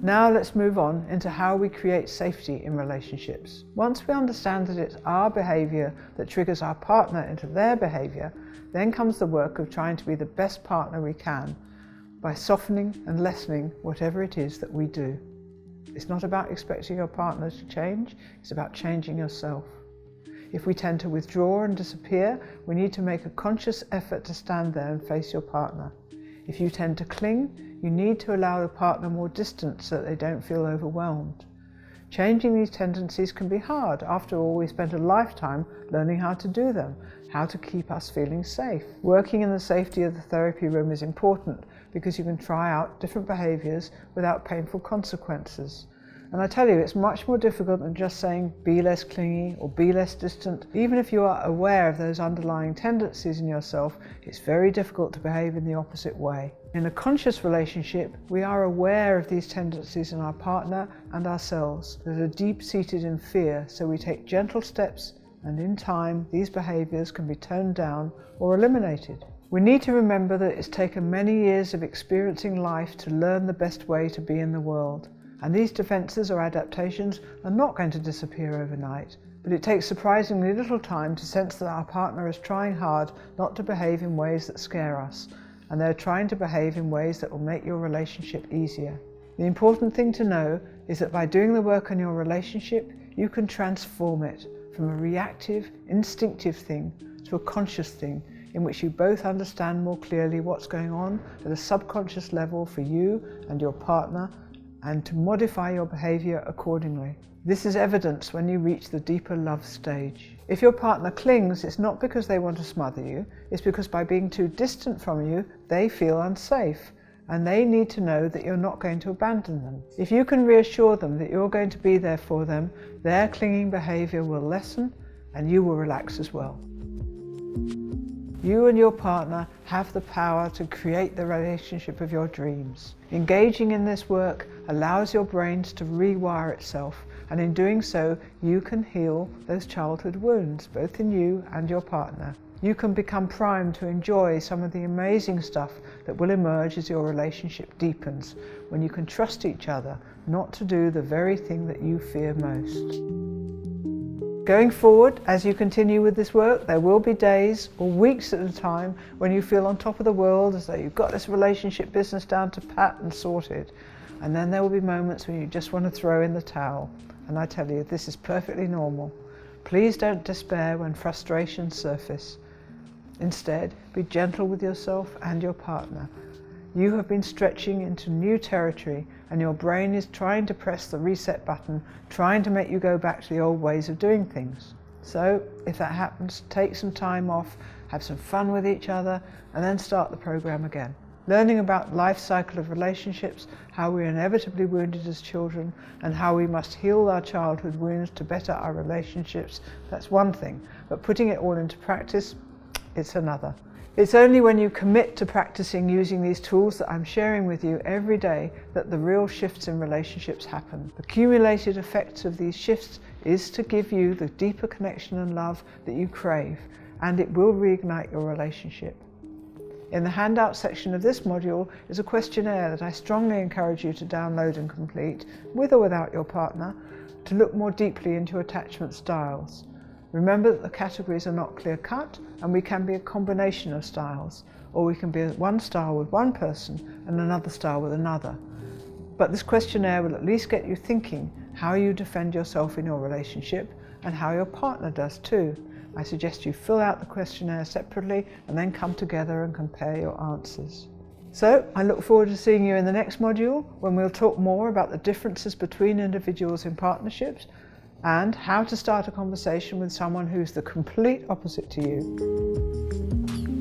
Now let's move on into how we create safety in relationships. Once we understand that it's our behaviour that triggers our partner into their behaviour, then comes the work of trying to be the best partner we can by softening and lessening whatever it is that we do. It's not about expecting your partner to change, it's about changing yourself. If we tend to withdraw and disappear, we need to make a conscious effort to stand there and face your partner. If you tend to cling, you need to allow your partner more distance so that they don't feel overwhelmed. Changing these tendencies can be hard. After all, we spent a lifetime learning how to do them, how to keep us feeling safe. Working in the safety of the therapy room is important because you can try out different behaviours without painful consequences. And I tell you, it's much more difficult than just saying be less clingy or be less distant. Even if you are aware of those underlying tendencies in yourself, it's very difficult to behave in the opposite way. In a conscious relationship, we are aware of these tendencies in our partner and ourselves that are deep-seated in fear, so we take gentle steps, and in time, these behaviours can be toned down or eliminated. We need to remember that it's taken many years of experiencing life to learn the best way to be in the world. And these defences or adaptations are not going to disappear overnight, but it takes surprisingly little time to sense that our partner is trying hard not to behave in ways that scare us, and they're trying to behave in ways that will make your relationship easier. The important thing to know is that by doing the work on your relationship, you can transform it from a reactive, instinctive thing to a conscious thing in which you both understand more clearly what's going on at a subconscious level for you and your partner, and to modify your behaviour accordingly. This is evidenced when you reach the deeper love stage. If your partner clings, it's not because they want to smother you, it's because by being too distant from you, they feel unsafe, and they need to know that you're not going to abandon them. If you can reassure them that you're going to be there for them, their clinging behaviour will lessen, and you will relax as well. You and your partner have the power to create the relationship of your dreams. Engaging in this work allows your brains to rewire itself, and in doing so, you can heal those childhood wounds, both in you and your partner. You can become primed to enjoy some of the amazing stuff that will emerge as your relationship deepens, when you can trust each other not to do the very thing that you fear most. Going forward, as you continue with this work, there will be days or weeks at a time when you feel on top of the world, as though you've got this relationship business down to pat and sorted. And then there will be moments when you just want to throw in the towel. And I tell you, this is perfectly normal. Please don't despair when frustrations surface. Instead, be gentle with yourself and your partner. You have been stretching into new territory, and your brain is trying to press the reset button, trying to make you go back to the old ways of doing things. So, if that happens, take some time off, have some fun with each other, and then start the program again. Learning about life cycle of relationships, how we're inevitably wounded as children, and how we must heal our childhood wounds to better our relationships, that's one thing. But putting it all into practice, it's another. It's only when you commit to practicing using these tools that I'm sharing with you every day that the real shifts in relationships happen. The cumulated effects of these shifts is to give you the deeper connection and love that you crave, and it will reignite your relationship. In the handout section of this module is a questionnaire that I strongly encourage you to download and complete, with or without your partner, to look more deeply into attachment styles. Remember that the categories are not clear-cut, and we can be a combination of styles, or we can be one style with one person and another style with another. But this questionnaire will at least get you thinking how you defend yourself in your relationship and how your partner does too. I suggest you fill out the questionnaire separately and then come together and compare your answers. So I look forward to seeing you in the next module, when we'll talk more about the differences between individuals in partnerships and how to start a conversation with someone who's the complete opposite to you.